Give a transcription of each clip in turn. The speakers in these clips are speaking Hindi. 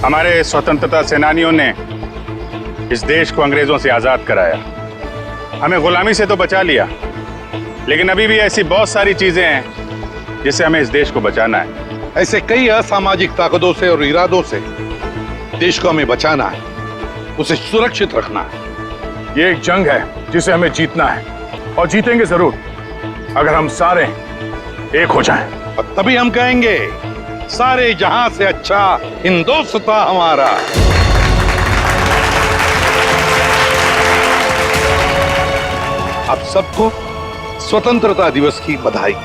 हमारे स्वतंत्रता सेनानियों ने इस देश को अंग्रेजों से आजाद कराया, हमें गुलामी से तो बचा लिया, लेकिन अभी भी ऐसी बहुत सारी चीजें हैं जिससे हमें इस देश को बचाना है। ऐसे कई असामाजिक ताकतों से और इरादों से देश को हमें बचाना है, उसे सुरक्षित रखना है। ये एक जंग है जिसे हमें जीतना है, और जीतेंगे जरूर अगर हम सारे एक हो जाएं। और तभी हम कहेंगे सारे जहां से अच्छा हिंदुस्तान हमारा। आप सबको स्वतंत्रता दिवस की बधाई।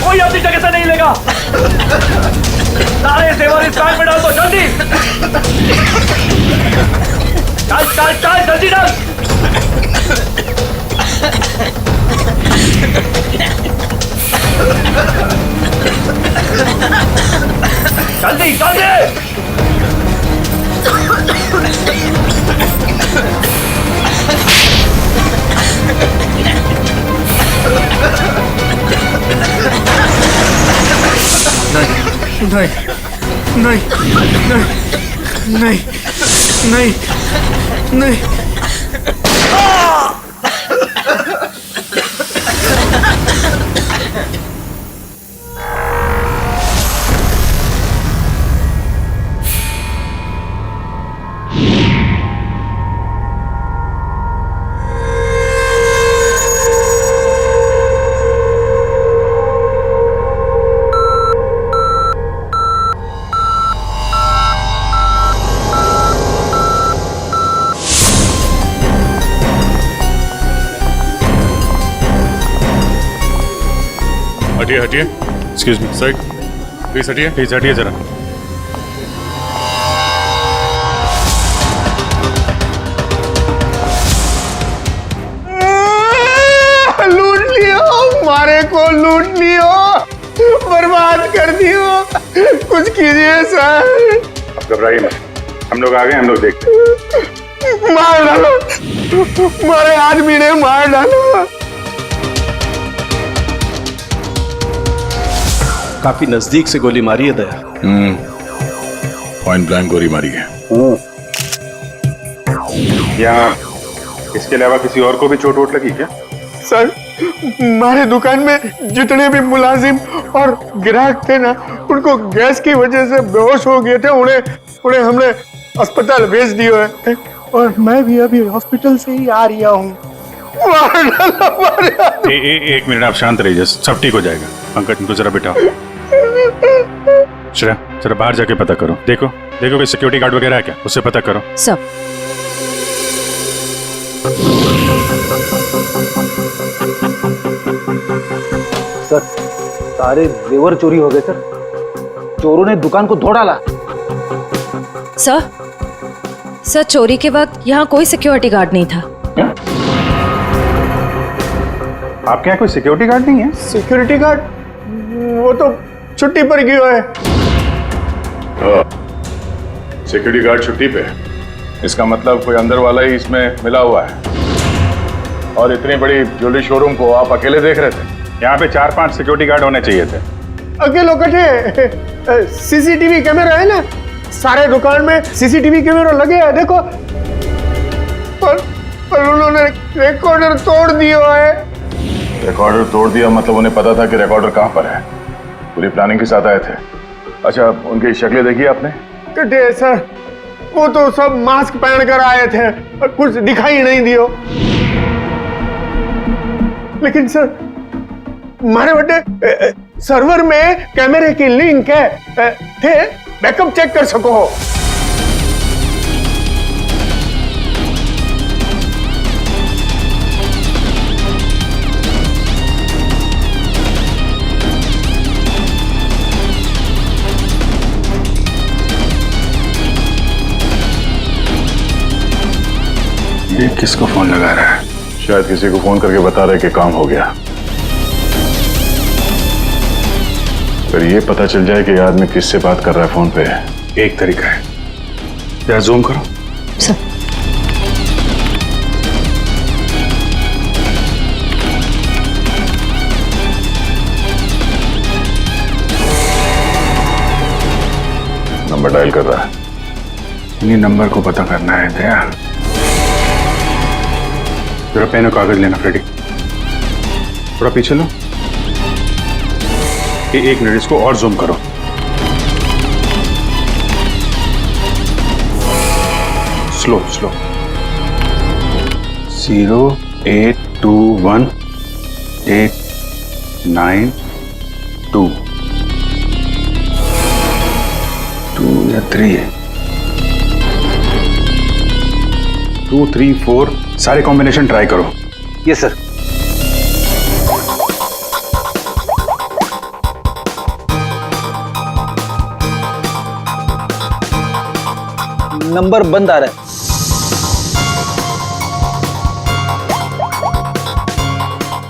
कोई अपनी जगह से नहीं लेगा। सारे सेवर इस बैग में डाल दो, जल्दी डाल डाल डाल, जल्दी डाल। जल्दी जल्दी। नहीं नहीं नहीं नहीं नहीं नहीं। हटिए हटिए, एक्सक्यूज मी सर, प्लीज हटिए जरा। लूट लियो, मारे को लूट लियो, बर्बाद कर दियो, कुछ कीजिए सर। अब घबराइए मत, हम लोग आ गए, हम लोग देखते। मार डालो, मारे आदमी ने मार डालो। काफी नजदीक से गोली मारी है दया। पॉइंट ब्लैंक गोली मारी है। यहाँ इसके अलावा किसी और को भी चोट वोट लगी क्या? सर, हमारे दुकान में जितने भी मुलाजिम और ग्राहक थे ना, उनको गैस की वजह से बेहोश हो गए थे। उन्हें हमने अस्पताल भेज दिया है, और मैं भी अभी हॉस्पिटल से ही आ रहा हूँ। एक मिनट, आप शांत रहिए, सब ठीक हो जाएगा। पंकज, इनको जरा बिठाओ। श्रेया, जरा बाहर जाके पता करो, देखो कोई सिक्योरिटी गार्ड वगैरह है क्या, उससे पता करो। सब सर, सारे जेवर चोरी हो गए सर। चोरों ने दुकान को तोड़ डाला। सर, चोरी के वक्त यहाँ कोई सिक्योरिटी गार्ड नहीं था। आपके यहाँ कोई सिक्योरिटी गार्ड नहीं है? सिक्योरिटी गार्ड वो तो छुट्टी पर गया है। सिक्योरिटी गार्ड छुट्टी पे, इसका मतलब कोई अंदर वाला ही इसमें मिला हुआ है। और इतनी बड़ी ज्वेलरी शोरूम को आप अकेले देख रहे थे? यहाँ पे 4-5 सिक्योरिटी गार्ड होने चाहिए थे। अकेले कटे, सीसीटीवी कैमरा है ना, सारे दुकान में सीसीटीवी कैमरा लगे हैं, देखो। पर उन्होंने रिकॉर्डर तोड़ दिया है। रिकॉर्डर तोड़ दिया मतलब उन्हें पता था कि रिकॉर्डर कहाँ पर है, पूरी प्लानिंग के साथ आए थे। अच्छा, उनकी शक्लें देखी आपने? कटे सर, वो तो सब मास्क पहन कर आए थे और कुछ दिखाई नहीं दियो। लेकिन सर मारे बटे सर्वर में कैमरे की लिंक है, थे बैकअप चेक कर सको हो। ये किसको फोन लगा रहा है? शायद किसी को फोन करके बता रहे कि काम हो गया। अगर ये पता चल जाए कि ये आदमी किससे बात कर रहा है फोन पे। एक तरीका है, जरा जूम करो। सर नंबर डायल कर रहा है। इन्हीं नंबर को पता करना है दया। जरा पेन और कागज लेना फ्रेडी। थोड़ा पीछे लो। एक मिनट, इसको और जूम करो। Slow slow. 0821892 2 या 3 है। 2 3 4 सारे कॉम्बिनेशन ट्राई करो। Yes sir. नंबर बंद आ रहा है।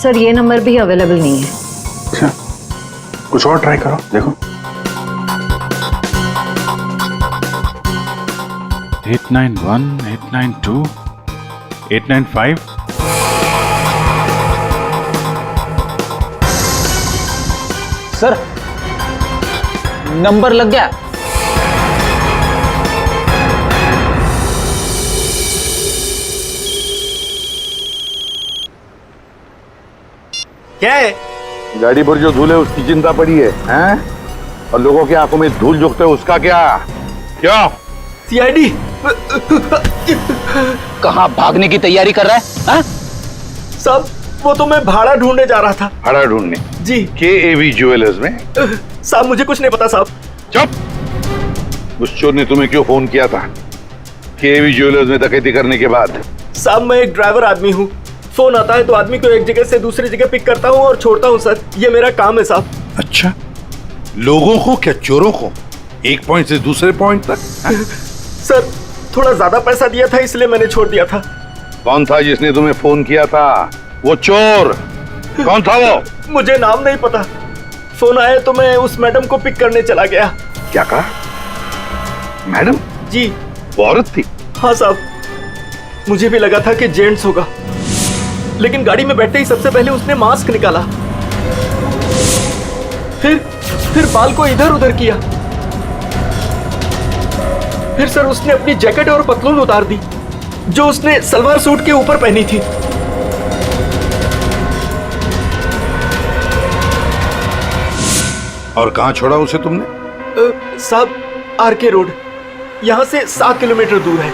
सर ये नंबर भी अवेलेबल नहीं है। अच्छा, कुछ और ट्राई करो, देखो। 891 892 895। सर नंबर लग गया। क्या है? गाड़ी पर जो धूल है उसकी चिंता पड़ी है, हैं? और लोगों की आंखों में धूल झोंकते उसका क्या? क्या? सीआईडी कहाँ भागने की तैयारी कर रहा है? हाँ? साहब वो तो मैं भाड़ा ढूंढने जा रहा था। भाड़ा ढूंढने? जी KAV ज्वेलर्स में? साहब मुझे कुछ नहीं पता साहब। चुप। उस चोर ने तुम्हें क्यों फोन किया था KAV ज्वेलर्स में डकैती करने के बाद? साहब मैं एक ड्राइवर आदमी हूँ। फोन आता है तो आदमी को एक जगह से दूसरी जगह पिक करता हूँ और छोड़ता हूँ सर। ये मेरा काम है साहब। अच्छा, लोगों को क्या चोरों को? एक पॉइंट से दूसरे पॉइंट तक? सर थोड़ा ज्यादा पैसा दिया था इसलिए मैंने छोड़ दिया था। कौन था जिसने तुम्हें फोन किया था? वो चोर कौन था वो? मुझे नाम नहीं पता। फोन आया तो मैं उस मैडम को पिक करने चला गया। क्या कहा? मैडम? जी वो औरत थी? हाँ साहब, मुझे भी लगा था कि जेंट्स होगा, लेकिन गाड़ी में बैठते ही सबसे पहले उसने मास्क निकाला, फिर बाल को इधर उधर किया, फिर सर उसने अपनी जैकेट और पतलून उतार दी जो उसने सलवार सूट के ऊपर पहनी थी। और कहां छोड़ा उसे तुमने? साहब RK रोड, यहां से 7 किलोमीटर दूर है।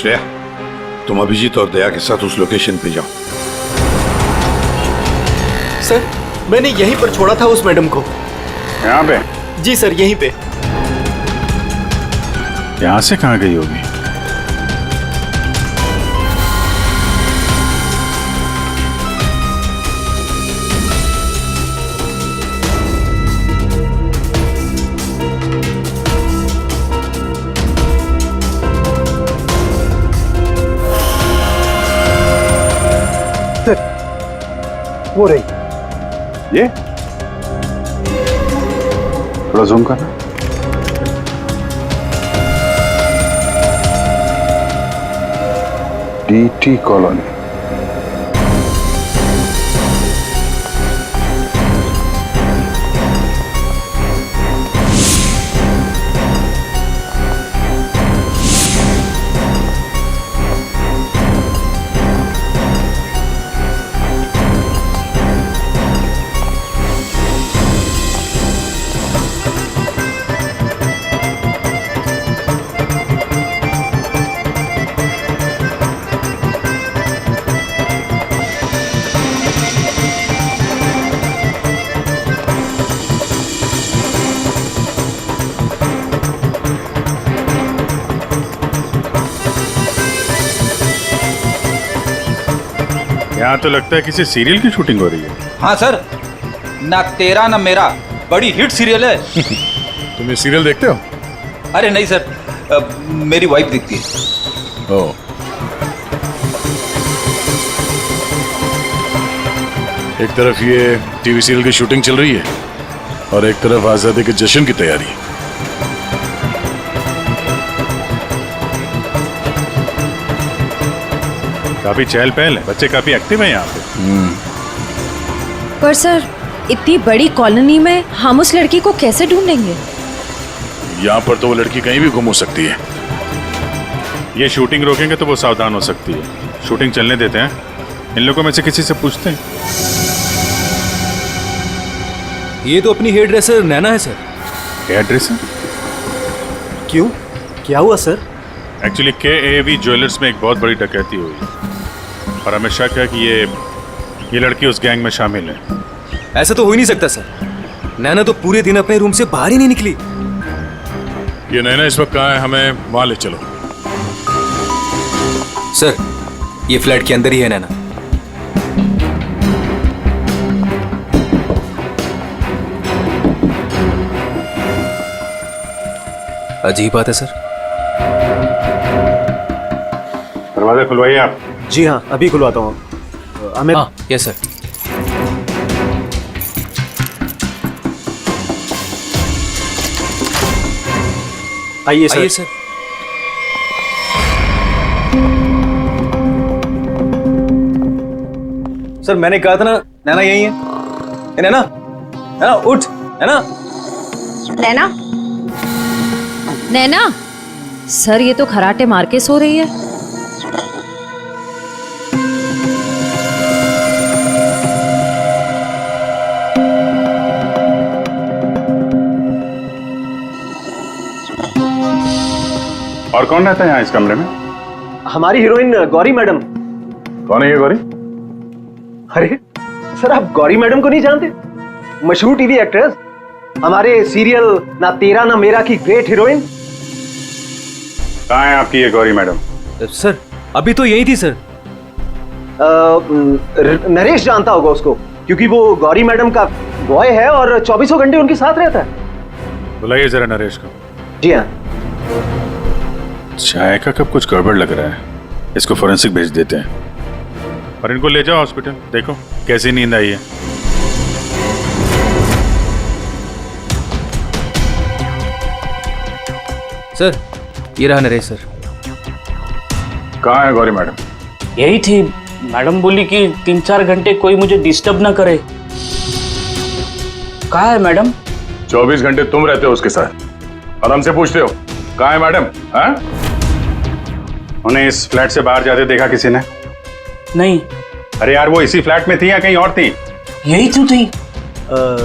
श्रेया, तुम अभिजीत और दया के साथ उस लोकेशन पे जाओ। सर मैंने यहीं पर छोड़ा था उस मैडम को। यहाँ पे? जी सर यहीं पे। यहाँ से कहाँ गई होगी? वो रही। ये थोड़ा जूम करना। DT colony. यहाँ तो लगता है किसी सीरियल की शूटिंग हो रही है। हाँ सर, ना तेरा ना मेरा बड़ी हिट सीरियल है। तुम ये सीरियल देखते हो? अरे नहीं सर, मेरी वाइफ देखती है। ओ। एक तरफ ये टीवी सीरियल की शूटिंग चल रही है और एक तरफ आजादी के जश्न की तैयारी। काफी चहल पहल है, बच्चे काफी एक्टिव हैं यहाँ पे। पर सर इतनी बड़ी कॉलोनी में हम उस लड़की को कैसे ढूंढेंगे? यहाँ पर तो वो लड़की कहीं भी गुम हो सकती है। ये शूटिंग रोकेंगे तो वो सावधान हो सकती है। शूटिंग चलने देते हैं, इन लोगों में से किसी से पूछते हैं। ये तो अपनी हेयर ड्रेसर नैना है सर। Hair dresser? क्यों, क्या हुआ सर? एक्चुअली KAV ज्वेलर्स में एक बहुत बड़ी डकैती हुई और हमें शक है कि ये लड़की उस गैंग में शामिल है। ऐसा तो हो ही नहीं सकता सर। नैना तो पूरे दिन अपने रूम से बाहर ही नहीं निकली। ये नैना इस वक्त कहाँ है? हमें वहां ले चलो। सर ये फ्लैट के अंदर ही है नैना। अजीब बात है सर। दरवाजा खुलवाइए आप। जी हाँ, अभी खुलवाता हूँ। हमें हाँ यस सर। आइए सर। आइए सर। सर मैंने कहा था ना, नैना यही है। ए, नैना, नैना उठ। नैना, नैना, नैना, सर ये तो खराटे मार के सो रही है। और कौन रहता है यहाँ इस कमरे में? हमारी हीरोइन गौरी मैडम। कौन है ये गौरी? अरे सर, आप गौरी मैडम को नहीं जानते? मशहूर टीवी एक्ट्रेस, हमारे सीरियल ना तेरा ना मेरा की ग्रेट हीरोइन। कहाँ है आपकी ये गौरी मैडम? सर अभी तो यही थी सर। नरेश जानता होगा उसको, क्योंकि वो गौरी मैडम का बॉय है और 24 घंटे उनके साथ रहता है। बुलाइए जरा नरेश को। जी हाँ। चाय का कब कुछ गड़बड़ लग रहा है, इसको फोरेंसिक भेज देते हैं और इनको ले जाओ हॉस्पिटल। देखो कैसी नींद आई है। सर ये रहा नरेश सर। कहाँ है गौरी मैडम? यही थी। मैडम बोली कि 3-4 घंटे कोई मुझे डिस्टर्ब ना करे। कहाँ है मैडम? 24 घंटे तुम रहते हो उसके साथ और हमसे पूछते हो कहाँ है मैडम? हाँ? उन्हें इस फ्लैट से बाहर जाते देखा किसी ने? नहीं। अरे यार, वो इसी फ्लैट में थी या कहीं और थी? यही तो थी।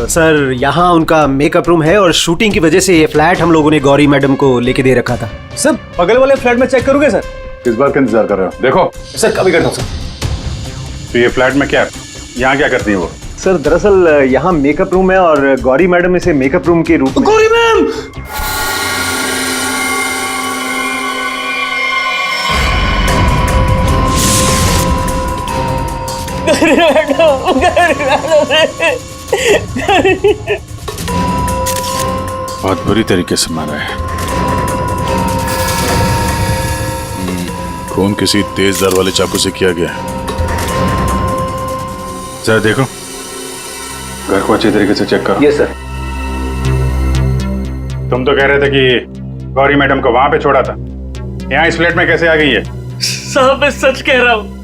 सर यहाँ उनका मेकअप रूम है और शूटिंग की वजह से ये फ्लैट हम लोगों ने गौरी मैडम को लेके दे रखा था। सर बगल वाले फ्लैट में चेक करोगे सर? किस बात का इंतजार कर रहे हो? देखो सर कभी करता हूँ सर। तो ये फ्लैट में क्या, यहाँ क्या करती है वो? सर दरअसल यहाँ मेकअप रूम है और गौरी मैडम इसे मेकअप रूम के रूप में। गौरी मैम! बहुत बुरी तरीके से मारा है। खून किसी तेज धार वाले चाकू से किया गया है। जरा देखो, घर को अच्छी तरीके से चेक करो। Yes sir. तुम तो कह रहे थे कि गौरी मैडम को वहां पे छोड़ा था, यहाँ इस फ्लैट में कैसे आ गई है? साहब मैं सच कह रहा हूँ।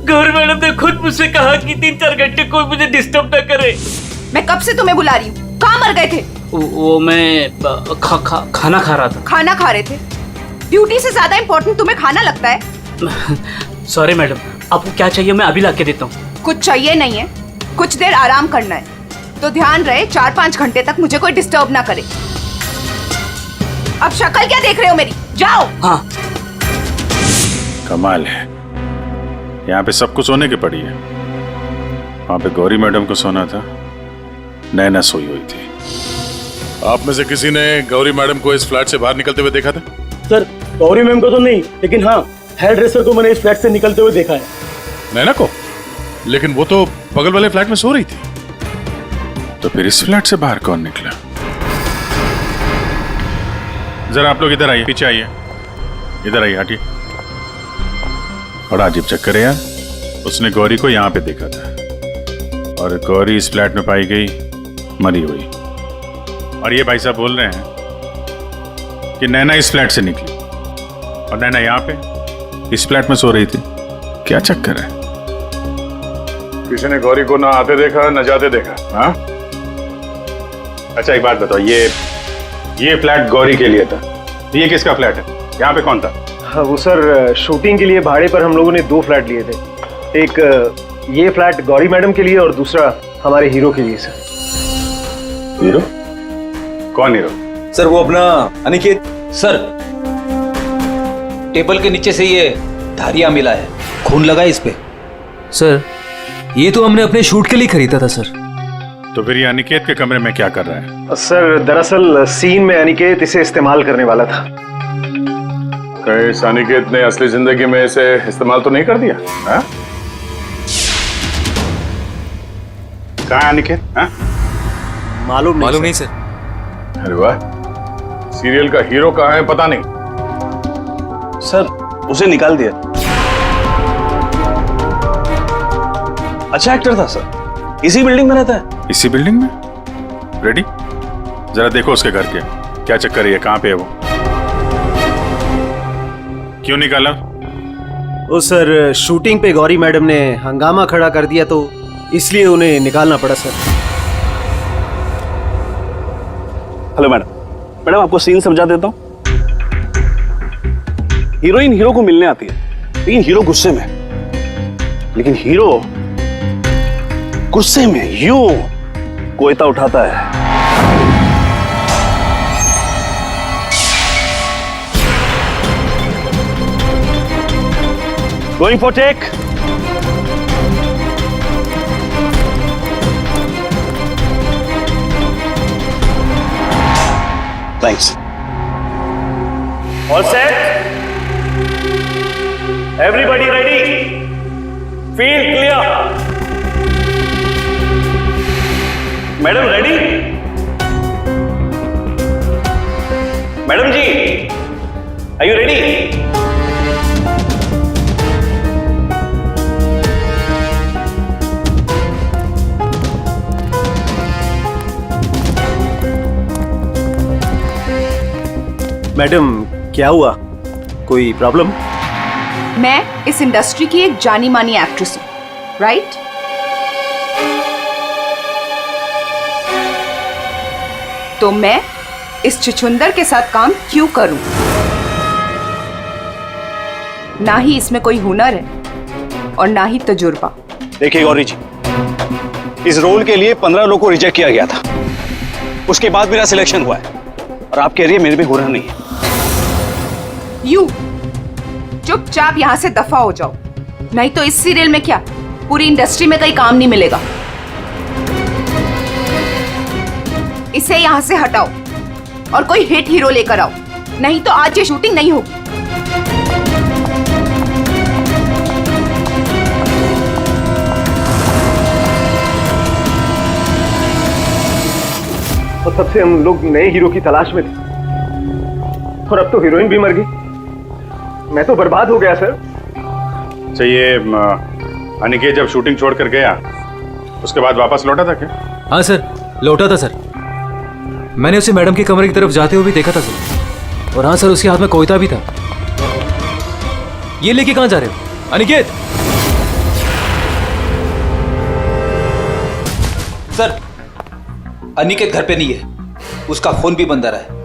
गौरी मैडम ने खुद मुझसे कहा कि 3-4 घंटे कोई मुझे डिस्टर्ब ना करे। मैं कब से तुम्हें बुला रही हूँ, कहाँ मर गए थे? वो मैं खाना खा रहा था। खाना खा रहे थे? ड्यूटी से ज्यादा इम्पोर्टेंट तुम्हें खाना लगता है? सॉरी मैडम, आपको क्या चाहिए मैं अभी लाके देता हूँ। कुछ चाहिए नहीं है, कुछ देर आराम करना है, तो ध्यान रहे 4-5 घंटे तक मुझे कोई डिस्टर्ब ना करे। अब शक्ल क्या देख रहे हो मेरी? जाओ। हाँ। कमाल है, यहाँ पे सबको सोने की पड़ी है। वहां पे गौरी मैडम को सोना था, नैना सोई हुई थी। आप में से किसी ने गौरी मैडम को इस फ्लैट से बाहर निकलते हुए देखा था? सर गौरी मैम को तो नहीं, लेकिन हाँ हेयर ड्रेसर को मैंने इस फ्लैट से निकलते हुए देखा है। नैना को? लेकिन वो तो बगल वाले फ्लैट में सो रही थी। तो फिर इस फ्लैट से बाहर कौन निकला? जरा आप लोग इधर आइए, पीछे आइए, इधर आइए, हटिए। बड़ा अजीब चक्कर है यार। उसने गौरी को यहां पे देखा था और गौरी इस फ्लैट में पाई गई मरी हुई। और ये भाई साहब बोल रहे हैं कि नैना इस फ्लैट से निकली और नैना यहां पे इस फ्लैट में सो रही थी। क्या चक्कर है? किसी ने गौरी को ना आते देखा ना जाते देखा। हाँ, अच्छा एक बात बताओ, ये फ्लैट गौरी के लिए था, ये किसका फ्लैट है? यहाँ पे कौन था? हाँ, वो सर शूटिंग के लिए भाड़े पर हम लोगों ने 2 फ्लैट लिए थे। एक ये फ्लैट गौरी मैडम के लिए और दूसरा हमारे हीरो के लिए सर। हीरो? कौन हीरो? सर वो अपना अनिकेत। सर टेबल के नीचे से ये धारियां मिला है, खून लगा है इस पे। सर ये तो हमने अपने शूट के लिए खरीदा था सर। तो फिर ये अनिकेत के कमरे में क्या कर रहा है? सर दरअसल सीन में अनिकेत इसे इस्तेमाल करने वाला था। कहीं इस अनिकेत ने असली जिंदगी में इसे इस्तेमाल तो नहीं कर दिया? हाँ? कहाँ है अनिकेत? हाँ? मालूम नहीं सर। अरे वाह, सीरियल का हीरो कहाँ है पता नहीं। सर उसे निकाल दिया। अच्छा एक्टर था सर, इसी बिल्डिंग में रहता है। इसी बिल्डिंग में? रेडी? जरा देखो उसके घर के क्या चक्कर है, कहाँ पे है वो? क्यों निकाला? वो सर शूटिंग पे गौरी मैडम ने हंगामा खड़ा कर दिया तो इसलिए उन्हें निकालना पड़ा सर। हेलो मैडम, मैडम आपको सीन समझा देता हूँ। हीरोइन हीरो को मिलने आती है, लेकिन हीरो गुस्से में, लेकिन हीरो गुस्से में यूं कोयता उठाता है। Going for take. Thanks. All set, everybody ready, field clear. Madam ready? Madam ji are you ready? Madam क्या हुआ, कोई प्रॉब्लम? मैं इस इंडस्ट्री की एक जानी मानी एक्ट्रेस हूं, राइट? तो मैं इस छुछुंदर के साथ काम क्यों करूं? ना ही इसमें कोई हुनर है और ना ही तजुर्बा। देखिए गौरी जी, इस रोल के लिए 15 लोगों को रिजेक्ट किया गया था, उसके बाद मेरा सिलेक्शन हुआ है और आप कह रही है मेरे में हुनर नहीं है। यू चुपचाप यहां से दफा हो जाओ, नहीं तो इस सीरियल में क्या पूरी इंडस्ट्री में कहीं काम नहीं मिलेगा। इसे यहां से हटाओ और कोई हिट हीरो लेकर आओ, नहीं तो आज ये शूटिंग नहीं होगी। और तब से हम लोग नए हीरो की तलाश में थे और अब तो हीरोइन भी मर गई। मैं तो बर्बाद हो गया सर। चाहिए अनिकेत जब शूटिंग छोड़कर गया उसके बाद वापस लौटा था क्या? हाँ सर, लौटा था सर। मैंने उसे मैडम के कमरे की तरफ जाते हुए भी देखा था सर। और हाँ सर, उसके हाथ में कोयता भी था। ये लेके कहाँ जा रहे हो अनिकेत? सर अनिकेत घर पे नहीं है, उसका फोन भी बंद आ रहा है।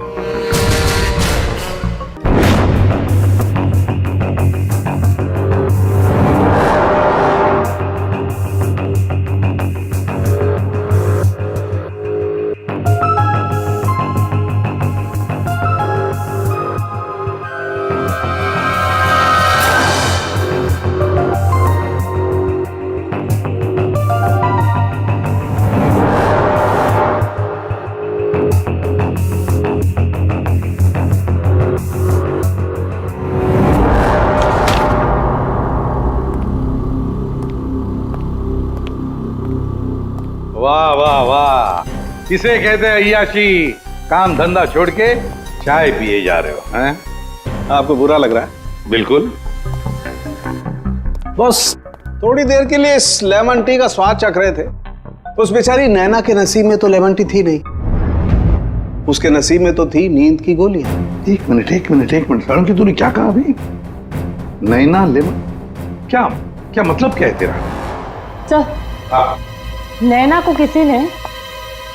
इसे कहते हैं अय्याशी। काम धंधा छोड़ के चाय पिए जा रहे हो हैं? आपको बुरा लग रहा है? बिल्कुल। बस थोड़ी देर के लिए इस लेमन टी का स्वाद चख रहे थे। उस बेचारी नैना के नसीब में तो लेमन टी थी नहीं, उसके नसीब में तो थी नींद की गोलियां। एक मिनट सारण की तूने क्या कहा अभी? नैना लेमन, क्या क्या मतलब क्या है तेरा? सर, हाँ। नैना को किसी ने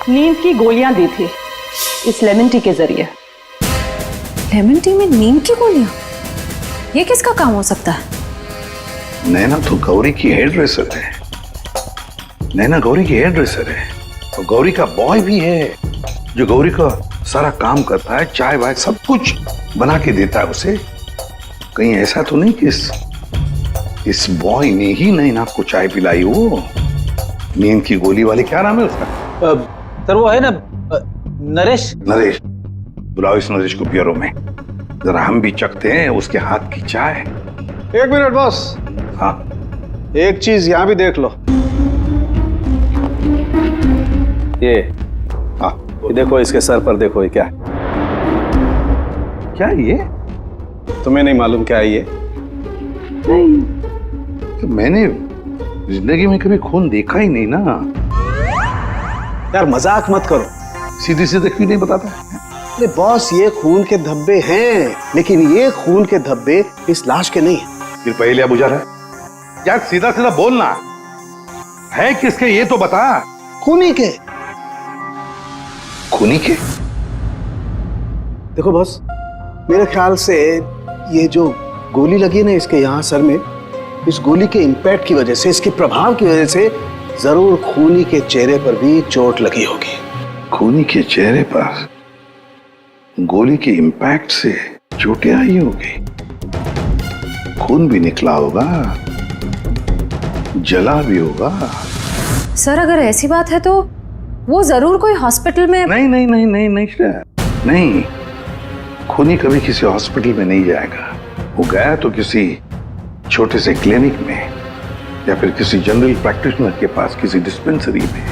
नींद की गोलियां दी थी इस लेमन टी के जरिए। लेमन टी में नीम की गोलियां? ये किसका काम हो सकता है? नैना तो गौरी की हेयर ड्रेसर है। नैना गौरी की हेयर ड्रेसर है और गौरी का बॉय भी है जो गौरी का सारा काम करता है, चाय वाय सब कुछ बना के देता है उसे। कहीं ऐसा तो नहीं कि इस बॉय ने ही नैना को चाय पिलाई हो? नींद की गोली वाले, क्या नाम है उसका? सर वो है ना नरेश। नरेश, बुलाओ इस नरेश को ब्यूरो में, जरा हम भी चखते हैं उसके हाथ की चाय। एक मिनट बॉस। हाँ, एक चीज यहां भी देख लो। ये हाँ, ये देखो, इसके सर पर देखो, ये क्या है? क्या ये? तुम्हें नहीं मालूम क्या है ये? नहीं, तो मैंने जिंदगी में कभी खून देखा ही नहीं ना। यार मजाक मत करो, सीधी सीधे क्यों नहीं बताता? अरे बॉस, ये खून के धब्बे हैं, लेकिन ये खून के धब्बे इस लाश के नहीं है। फिर पहले अब बुझा रहा है? यार सीधा सीधा बोलना, है किसके ये तो बता। खूनी के। खूनी के? देखो बॉस, मेरे ख्याल से ये जो गोली लगी ना इसके यहाँ सर में, इस गोली के इंपैक्ट की वजह से, इसके प्रभाव की वजह से जरूर खूनी के चेहरे पर भी चोट लगी होगी। खूनी के चेहरे पर गोली के इंपैक्ट से चोटें आई होगी, खून भी निकला होगा, जला भी होगा। सर अगर ऐसी बात है तो वो जरूर कोई हॉस्पिटल में। नहीं नहीं नहीं नहीं नहीं नहीं, खूनी कभी किसी हॉस्पिटल में नहीं जाएगा। वो गया तो किसी छोटे से क्लिनिक में या फिर किसी जनरल प्रैक्टिशनर के पास, किसी डिस्पेंसरी में।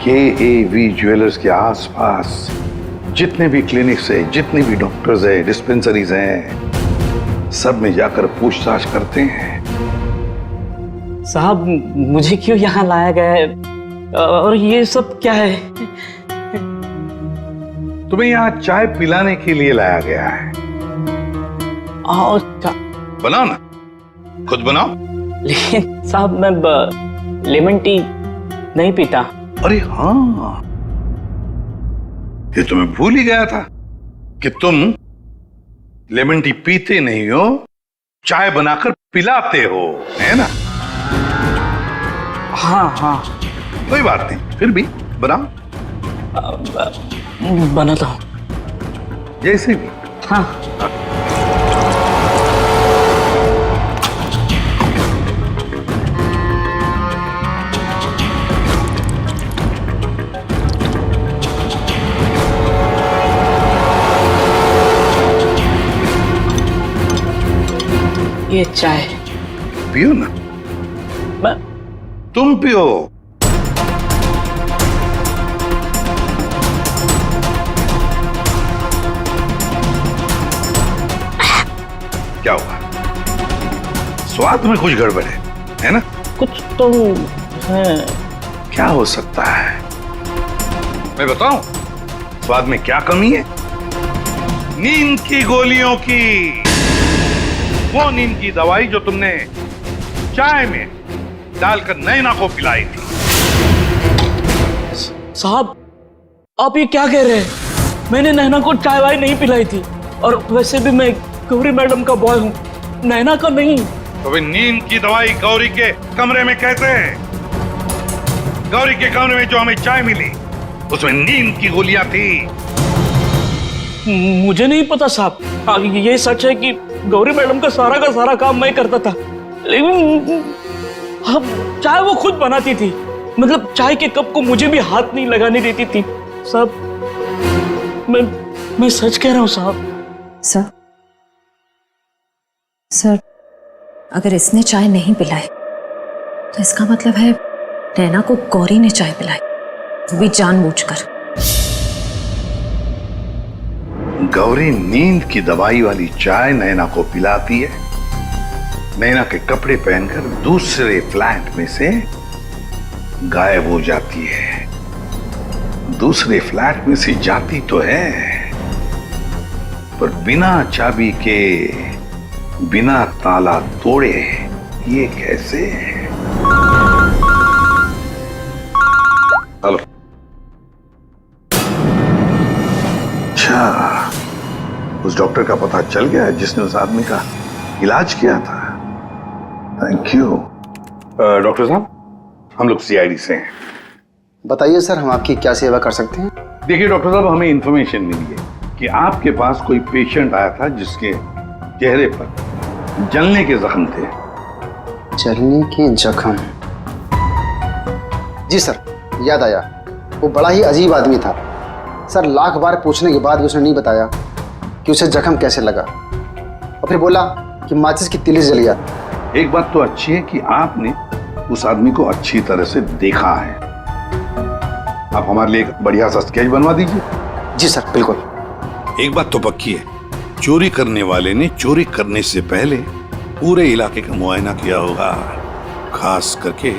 KAV ज्वेलर्स के आसपास जितने भी क्लिनिक्स है, जितने भी डॉक्टर्स है, डिस्पेंसरीज हैं, सब में जाकर पूछताछ करते हैं। साहब मुझे क्यों यहाँ लाया गया है और ये सब क्या है? तुम्हें यहाँ चाय पिलाने के लिए लाया गया है। बनाओ ना, खुद बनाओ। लेकिन साहब मैं लेमन टी नहीं पीता। अरे हाँ, ये तो मैं भूल ही गया था कि तुम लेमन टी पीते नहीं हो, चाय बनाकर पिलाते हो, है ना? हाँ हाँ, कोई बात नहीं, फिर भी बनाओ। बनाता हूँ। जैसे भी। हाँ। ये चाय पियो ना। मैं तुम पियो। क्या हुआ? स्वाद में कुछ गड़बड़ है ना? कुछ तो है। क्या हो सकता है? मैं बताऊं स्वाद में क्या कमी है? नींद की गोलियों की, वो नींद की दवाई जो तुमने चाय में डालकर नैना को पिलाई थी। साहब आप ये क्या कह रहे हैं? मैंने नैना को चाय वाय नहीं पिलाई थी, और वैसे भी मैं गौरी मैडम का बॉय हूँ, नैना का नहीं। तो वे नींद की दवाई गौरी के कमरे में कैसे है? गौरी के कमरे में जो हमें चाय मिली उसमें नींद की गोलियां थी। मुझे नहीं पता साहब। ये सच है कि गौरी मैडम का सारा काम मैं करता था, लेकिन अब चाय वो खुद बनाती थी। मतलब चाय के कप को मुझे भी हाथ नहीं लगाने देती थी। साहब मैं सच कह रहा हूँ साहब। सर अगर इसने चाय नहीं पिलाई तो इसका मतलब है नैना को गौरी ने चाय पिलाई। वो भी जानबूझकर। गौरी नींद की दवाई वाली चाय नैना को पिलाती है, नैना के कपड़े पहनकर दूसरे फ्लैट में से गायब हो जाती है। दूसरे फ्लैट में से जाती तो है, पर बिना चाबी के, बिना ताला तोड़े, ये कैसे? हेलो। अच्छा, उस डॉक्टर का पता चल गया है जिसने उस आदमी का इलाज किया था। Thank you. डॉक्टर साहब, हम लोग सीआईडी से हैं। बताइए सर, हम आपकी क्या सेवा कर सकते हैं? देखिए डॉक्टर साहब, हमें इंफॉर्मेशन मिली है कि आपके पास कोई पेशेंट आया था जिसके चेहरे पर जलने के जख्म थे। जलने के जख्म? जी सर, याद आया। वो बड़ा ही अजीब आदमी था सर। लाख बार पूछने के बाद भी उसने नहीं बताया कि उसे जख्म कैसे लगा, और फिर बोला कि माचिस की तिली जल गया। एक बात तो अच्छी है कि आपने उस आदमी को अच्छी तरह से देखा है। आप हमारे लिए एक बढ़िया सा स्केच बनवा दीजिए। जी सर, बिल्कुल। एक बात तो पक्की है, चोरी करने वाले ने चोरी करने से पहले पूरे इलाके का मुआयना किया होगा, खास करके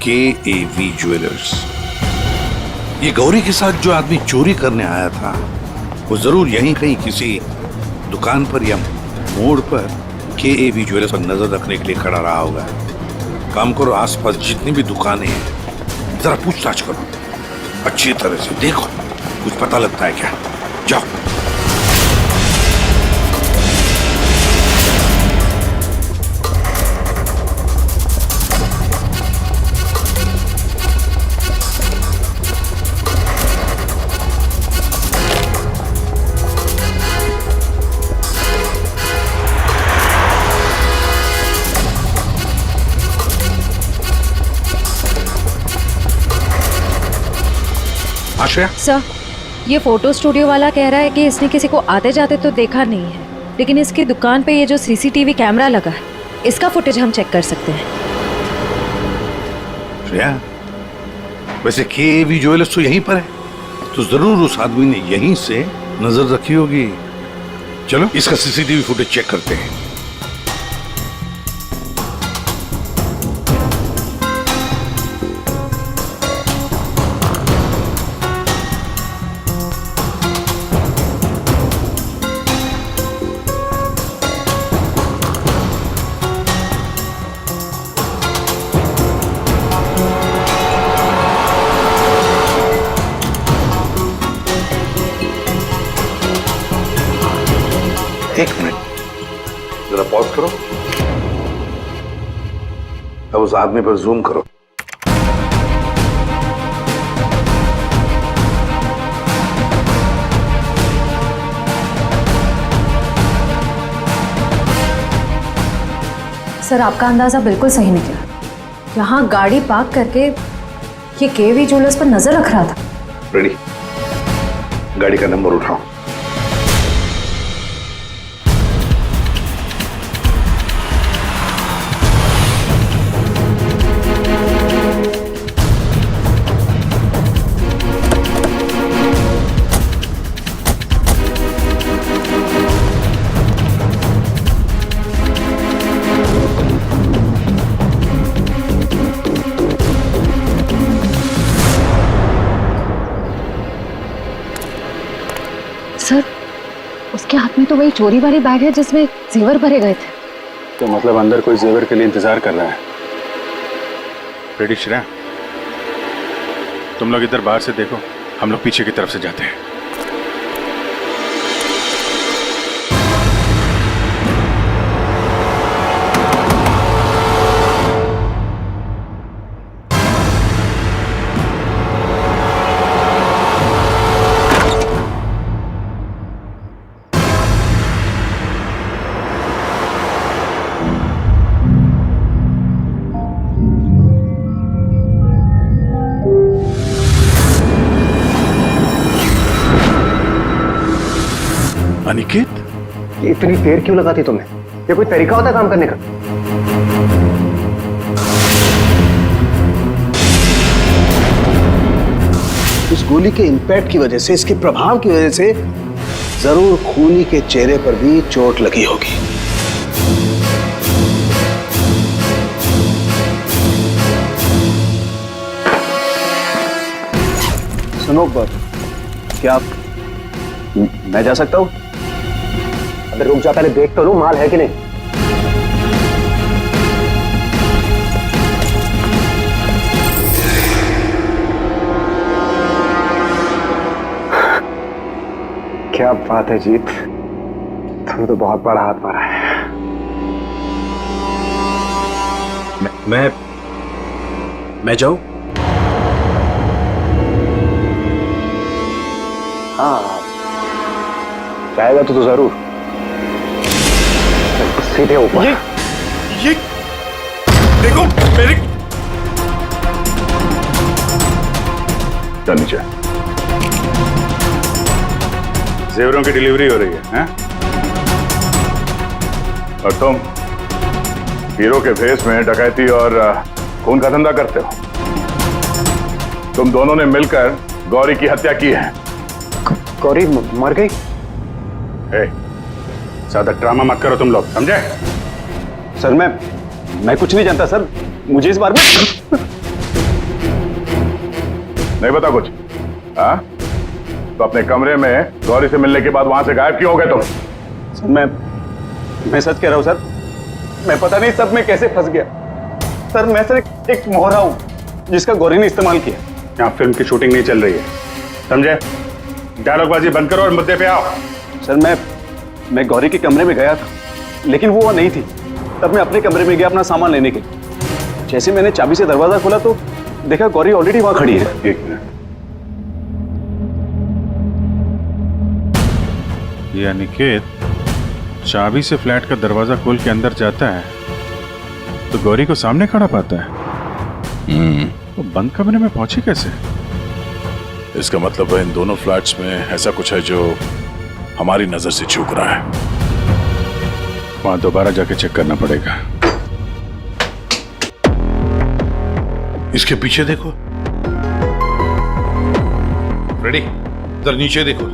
KAV ज्वेलर्स। ये गौरी के साथ जो आदमी चोरी करने आया था, वो जरूर यहीं कहीं किसी दुकान पर या मोड़ पर KAV ज्वेलर्स पर नजर रखने के लिए खड़ा रहा होगा। काम करो, आसपास जितनी भी दुकानें हैं जरा पूछताछ करो, अच्छी तरह से देखो, कुछ पता लगता है क्या। जाओ। आश्रया, सर, ये फोटो स्टूडियो वाला कह रहा है कि इसने किसी को आते जाते तो देखा नहीं है, लेकिन इसकी दुकान पे ये जो CCTV कैमरा लगा है, इसका फुटेज हम चेक कर सकते हैं। श्रेया, वैसे KAV ज्वेलर्स तो यहीं पर है, तो जरूर उस आदमी ने यहीं से नजर रखी होगी। चलो इसका CCTV फुटेज चेक करते हैं। एक मिनट, जरा पॉज करो। अब उस आदमी पर जूम करो। सर, आपका अंदाजा बिल्कुल सही निकला। यहाँ गाड़ी पार्क करके ये KAV ज्वेलर्स पर नजर रख रहा था। रेडी, गाड़ी का नंबर उठाओ। सर, उसके हाथ में तो वही चोरी वाली बैग है जिसमें जेवर भरे गए थे। तो मतलब अंदर कोई जेवर के लिए इंतजार कर रहा है। रेडी श्रेया, तुम लोग इधर बाहर से देखो, हम लोग पीछे की तरफ से जाते हैं। अनिकेत, ये इतनी देर क्यों लगाती तुमने? ये कोई तरीका होता है काम करने का? गोली के इंपैक्ट की वजह से, इसके प्रभाव की वजह से जरूर खूनी के चेहरे पर भी चोट लगी होगी। सुनो क्या मैं जा सकता हूँ? अबे रुक जा, पहले देख तो लो माल है कि नहीं। क्या बात है जीत, तुमने तो बहुत बड़ा हाथ मारा है। मैं जाऊं? हाँ चाहेगा तो जरूर। सीधे ऊपर। ये देखो मेरे। चल नीचे। जेवरों की डिलीवरी हो रही है, हैं? और तुम हीरो के भेष में डकैती और खून का धंधा करते हो। तुम दोनों ने मिलकर गौरी की हत्या की है। गौरी मर गई? ज्यादा ड्रामा मत करो तुम लोग, समझे? सर मैं कुछ नहीं जानता सर, मुझे इस बारे में नहीं पता कुछ? हाँ? तो अपने कमरे में गौरी से मिलने के बाद वहां से गायब क्यों हो गए तुम? सर मैं सच कह रहा हूं सर, मैं पता नहीं सब में कैसे फंस गया। सर मैं सर एक मोहरा हूं जिसका गौरी ने इस्तेमाल किया। यहाँ फिल्म की शूटिंग नहीं चल रही है, समझे? डायलॉगबाजी बंद करो और मुद्दे पे आओ। सर मैं गौरी के कमरे में गया था, लेकिन वो वहां नहीं थी। तब मैं अपने कमरे में गया अपना सामान लेने के लिए। जैसे मैंने चाबी से दरवाजा खोला तो देखा गौरी ऑलरेडी वहां खड़ी है। एक मिनट। ये अनिकेत चाबी से फ्लैट का दरवाजा खोल के अंदर जाता है तो गौरी को सामने खड़ा पाता है। वो बंद कमरे में पहुंची कैसे? इसका मतलब है इन दोनों फ्लैट्स में ऐसा कुछ है जो हमारी नजर से चूक रहा है। वहां दोबारा जाके चेक करना पड़ेगा। इसके पीछे देखो। रेडी, इधर नीचे देखो।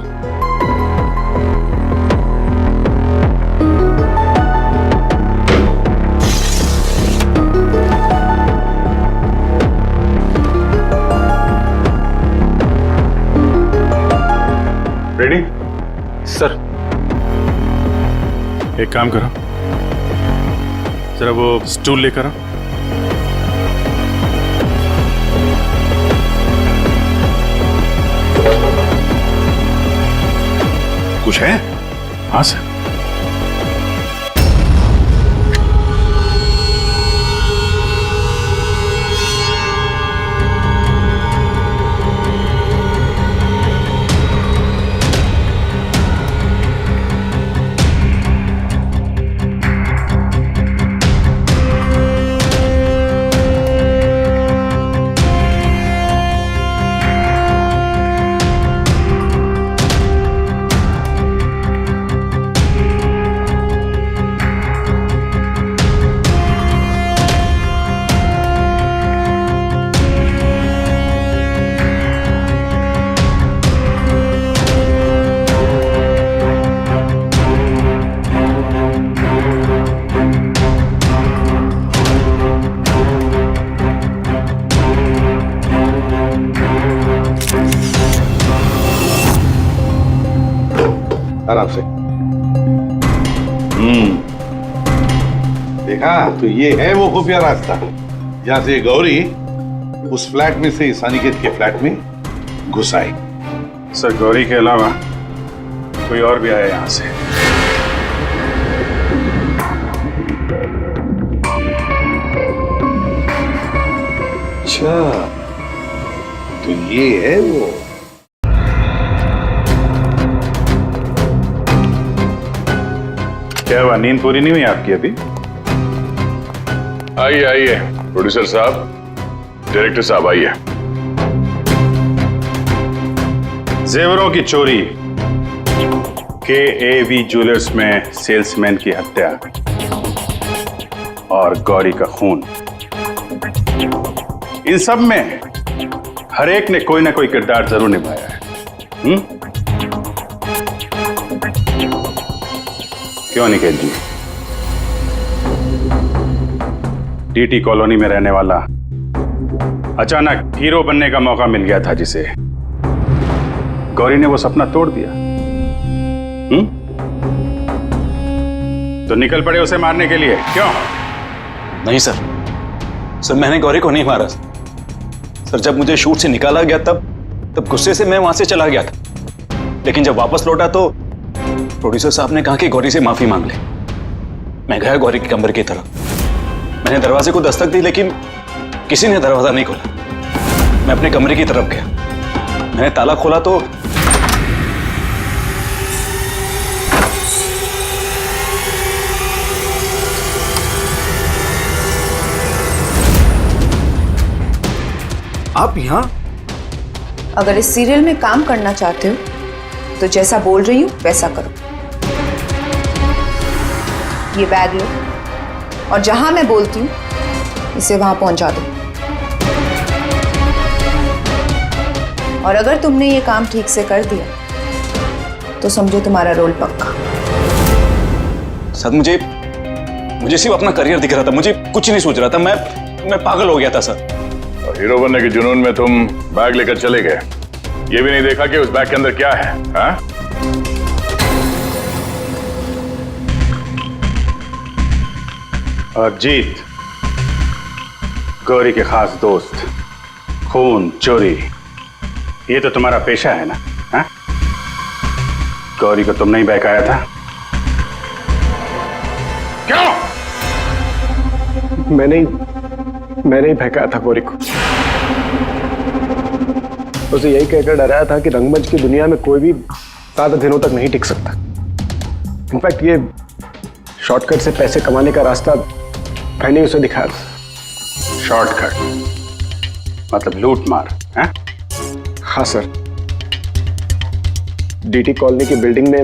रेडी? सर एक काम करो, जरा वो स्टूल लेकर आओ। कुछ है? हाँ सर। आराम से। देखा तो ये है वो खुफिया रास्ता जहां से गौरी उस फ्लैट में से इस अनिकेत के फ्लैट में घुस आई। सर गौरी के अलावा कोई और भी आया यहां से? अच्छा तो ये है वो। क्या हुआ, नींद पूरी नहीं हुई आपकी अभी? आइए आइए प्रोड्यूसर साहब, डायरेक्टर साहब आइए। जेवरों की चोरी, KAV ज्वेलर्स में सेल्समैन की हत्या और गौरी का खून, इन सब में हर एक ने कोई ना कोई किरदार जरूर निभाया है। क्यों निकेत जी? टीटी कॉलोनी में रहने वाला अचानक हीरो बनने का मौका मिल गया था जिसे, गौरी ने वो सपना तोड़ दिया। तो निकल पड़े उसे मारने के लिए, क्यों? नहीं सर, मैंने गौरी को नहीं मारा सर। जब मुझे शूट से निकाला गया तब गुस्से से मैं वहां से चला गया था। लेकिन जब वापस लौटा तो प्रोड्यूसर साहब ने कहा कि गौरी से माफी मांग ले। मैं गया गौरी के कमरे की तरफ। मैंने दरवाजे को दस्तक दी लेकिन किसी ने दरवाजा नहीं खोला। मैं अपने कमरे की तरफ गया। मैंने ताला खोला तो आप यहाँ? अगर इस सीरियल में काम करना चाहते हो तो जैसा बोल रही हूँ वैसा करो। ये बैग लो और जहां मैं बोलती हूँ इसे वहां पहुंचा दो। और अगर तुमने ये काम ठीक से कर दिया तो समझो तुम्हारा रोल पक्का। सर मुझे सिर्फ अपना करियर दिख रहा था, मुझे कुछ नहीं सोच रहा था। मैं पागल हो गया था सर। और हीरो बनने के जुनून में तुम बैग लेकर चले गए, ये भी नहीं देखा कि उस बैग के अंदर क्या है। हाँ? और जीत, गौरी के खास दोस्त, खून चोरी, ये तो तुम्हारा पेशा है ना? हा? गौरी को तुमने ही बहकाया था, क्यों? मैंने ही बहकाया था गौरी को। उसे यही कहकर डराया था कि रंगमंच की दुनिया में कोई भी ज्यादा दिनों तक नहीं टिक सकता। इनफैक्ट ये शॉर्टकट से पैसे कमाने का रास्ता मैंने उसे दिखाया था। शॉर्टकट मतलब लूट मार? है? हाँ सर, डीटी कॉलोनी की बिल्डिंग में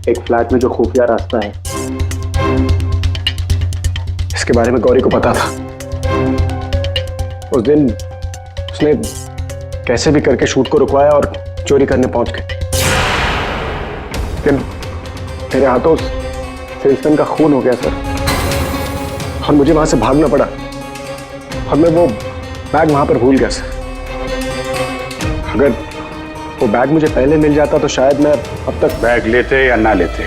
एक फ्लैट में जो खुफिया रास्ता है, इसके बारे में गौरी को पता था। उस दिन उसने कैसे भी करके शूट को रुकवाया और चोरी करने पहुंच गए। लेकिन मेरे हाथों सेल्समैन का खून हो गया सर, और मुझे वहां से भागना पड़ा और मैं वो बैग वहां पर भूल गया सर। अगर वो बैग मुझे पहले मिल जाता तो शायद मैं अब तक। बैग लेते या ना लेते,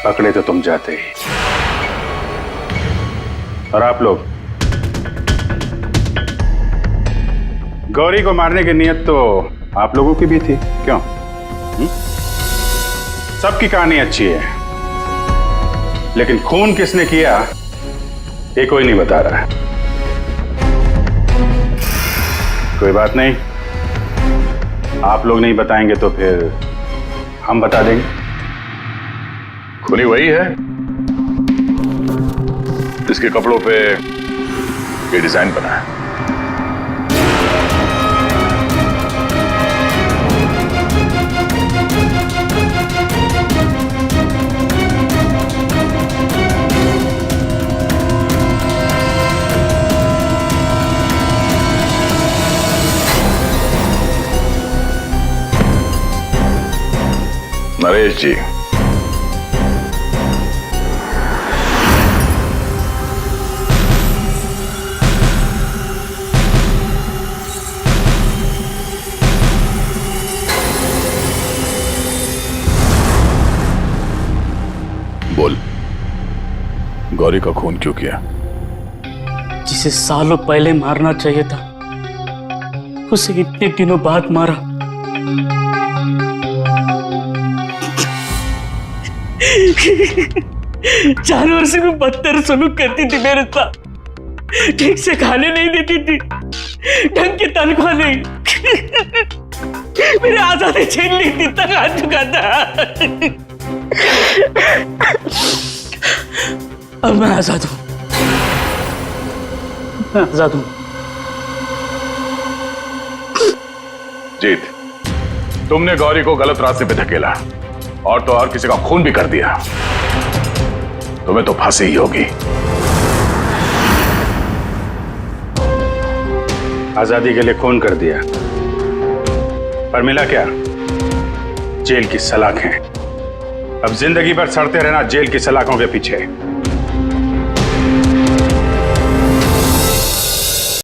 पकड़े तो तुम जाते ही। और आप लोग, गौरी को मारने की नियत तो आप लोगों की भी थी, क्यों? सबकी कहानी अच्छी है, लेकिन खून किसने किया ये कोई नहीं बता रहा है। कोई बात नहीं, आप लोग नहीं बताएंगे तो फिर हम बता देंगे। खूनी वही है जिसके कपड़ों पे ये डिजाइन बना है। नरेश जी, बोल, गौरी का खून क्यों किया? जिसे सालों पहले मारना चाहिए था उसे इतने दिनों बाद मारा। जानवर से भी बदतर सलूक करती थी मेरे साथ। ठीक से खाने नहीं देती थी, ढंग की तनख्वाह नहीं, मेरे आजादी छीन ली थी, तक आ चुका था। अब मैं आजाद हूं, मैं आजाद हूं। जीत, तुमने गौरी को गलत रास्ते पे धकेला और तो और किसी का खून भी कर दिया। तुम्हें तो फांसी ही होगी। आजादी के लिए खून कर दिया, पर मिला क्या? जेल की सलाखें। अब जिंदगी भर सड़ते रहना जेल की सलाखों के पीछे।